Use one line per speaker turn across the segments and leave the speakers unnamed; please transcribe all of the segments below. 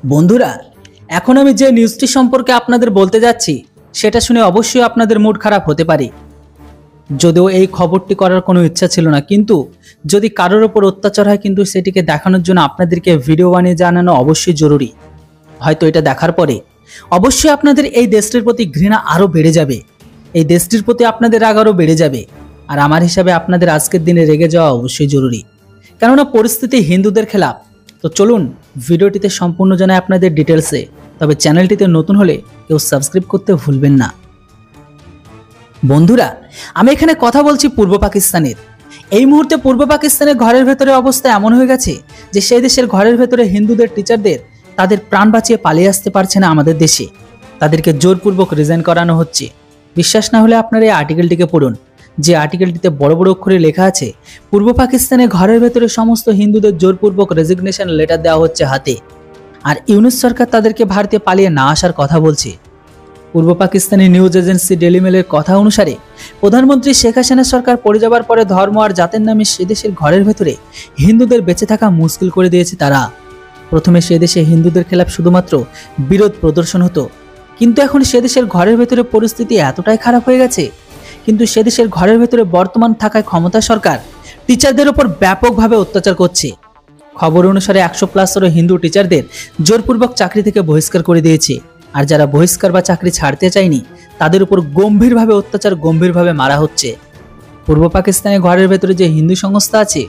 বন্ধুরা, এখন আমি যে নিউজটি সম্পর্কে আপনাদের বলতে যাচ্ছি সেটা শুনে অবশ্যই আপনাদের মুড খারাপ হতে পারে। যদিও এই খবরটি করার কোনো ইচ্ছা ছিল না, কিন্তু যদি কারোর ওপর অত্যাচার হয় কিন্তু সেটিকে দেখানোর জন্য আপনাদেরকে ভিডিও বানিয়ে জানানো অবশ্যই জরুরি। হয়তো এটা দেখার পরে অবশ্যই আপনাদের এই দেশটির প্রতি ঘৃণা আরও বেড়ে যাবে, এই দেশটির প্রতি আপনাদের রাগ আরও বেড়ে যাবে। আর আমার হিসাবে আপনাদের আজকের দিনে রেগে যাওয়া অবশ্যই জরুরি, কেননা পরিস্থিতি হিন্দুদের খেলাফ। তো চলুন ভিডিওটিতে সম্পূর্ণ জানাই আপনাদের ডিটেলসে। তবে চ্যানেলটিতে নতুন হলে কেউ সাবস্ক্রাইব করতে ভুলবেন না। বন্ধুরা, আমি এখানে কথা বলছি পূর্ব পাকিস্তানের। এই মুহূর্তে পূর্ব পাকিস্তানের ঘরের ভেতরে অবস্থা এমন হয়ে গেছে যে সেই দেশের ঘরের ভেতরে হিন্দুদের টিচারদের তাদের প্রাণ বাঁচিয়ে পালিয়ে আসতে পারছে না আমাদের দেশে, তাদেরকে জোরপূর্বক রিজাইন করানো হচ্ছে। বিশ্বাস না হলে আপনারা এই আর্টিকেলটিকে পড়ুন, যে আর্টিকেলটিতে বড় বড় অক্ষরে লেখা আছে পূর্ব পাকিস্তানে ঘরের ভেতরে সমস্ত হিন্দুদের জোরপূর্বক রেজিগনেশন লেটার দেওয়া হচ্ছে হাতে। আর ইউনুস সরকার তাদেরকে ভারতে পালিয়ে না আসার কথা বলছে। পূর্ব পাকিস্তানি নিউজ এজেন্সি ডেইলি মেলের কথা অনুসারে প্রধানমন্ত্রী শেখ হাসিনা সরকার পড়ে যাবার পরে ধর্ম আর জাতের নামে সে দেশের ঘরের ভেতরে হিন্দুদের বেঁচে থাকা মুশকিল করে দিয়েছে তারা। প্রথমে সে দেশে হিন্দুদের খেলাফ শুধুমাত্র বিরোধ প্রদর্শন হতো, কিন্তু এখন সে দেশের ঘরের ভেতরে পরিস্থিতি এতটাই খারাপ হয়ে গেছে, কিন্তু সে দেশের ঘরের ভেতরে বর্তমান থাকায় ক্ষমতা সরকার টিচারদের উপর ব্যাপকভাবে অত্যাচার করছে। খবর অনুসারে 100+ হিন্দু টিচারদের জোরপূর্বক চাকরি থেকে বহিষ্কার করে দিয়েছে। আর যারা বহিষ্কার বা চাকরি ছাড়তে চায়নি তাদের উপর গম্ভীরভাবে অত্যাচার, গম্ভীরভাবে মারা হচ্ছে। পূর্ব পাকিস্তানে ঘরের ভেতরে যে হিন্দু সংস্থা আছে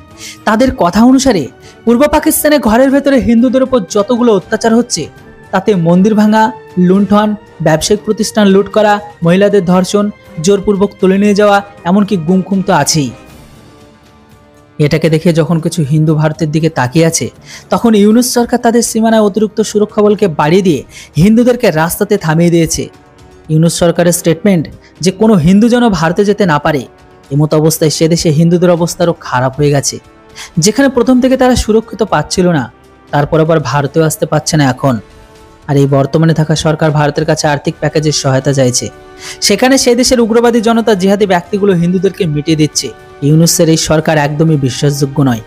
তাদের কথা অনুসারে পূর্ব পাকিস্তানে ঘরের ভেতরে হিন্দুদের উপর যতগুলো অত্যাচার হচ্ছে তাতে মন্দির ভাঙা, লুণ্ঠন, ব্যবসায়িক প্রতিষ্ঠান লুট করা, মহিলাদের ধর্ষণ, জোরপূর্বক তুলে নিয়ে যাওয়া, এমনকি গুমখুম তো আছেই। এটাকে দেখে যখন কিছু হিন্দু ভারতের দিকে তাকিয়ে আছে তখন ইউনুস সরকার তাদের সীমানায় অতিরিক্ত সুরক্ষা বলকে বাড়িয়ে দিয়ে হিন্দুদেরকে রাস্তাতে থামিয়ে দিয়েছে। ইউনুস সরকারের স্টেটমেন্ট যে কোনো হিন্দু যেন ভারতে যেতে না পারে। এমতো অবস্থায় সে দেশে হিন্দুদের অবস্থা আরও খারাপ হয়ে গেছে। যেখানে প্রথম থেকে তারা সুরক্ষিত পাচ্ছিল না, তারপর আবার ভারতেও আসতে পারছে না এখন। আর এই বর্তমানে থাকা সরকার ভারতের কাছে আর্থিক প্যাকেজের সহায়তা চাইছে, সেখানে সেই দেশের উগ্রবাদী জনতা জিহাদি ব্যক্তিগুলো হিন্দুদেরকে মিটিয়ে দিচ্ছে। ইউনুসের এই সরকার একদমই বিশ্বাসযোগ্য নয়।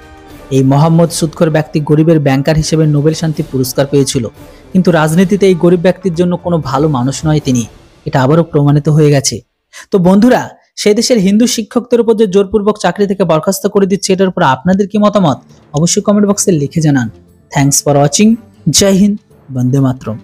এই মোহাম্মদ সুদখোর ব্যক্তি গরিবের ব্যাংকার হিসেবে নোবেল শান্তি পুরস্কার পেয়েছিল, কিন্তু রাজনীতিতে এই গরিব ব্যক্তির জন্য কোনো ভালো মানুষ নয় তিনি। এটা আবারও প্রমাণিত হয়ে গেছে। তো বন্ধুরা, সেই দেশের হিন্দু শিক্ষকদের উপর যে জোরপূর্বক চাকরি থেকে বরখাস্ত করে দিচ্ছে এটার উপর আপনাদের কি মতামত অবশ্যই কমেন্ট বক্সে লিখে জানান। Thanks for watching. জয় হিন্দ, বন্দে মাতরম।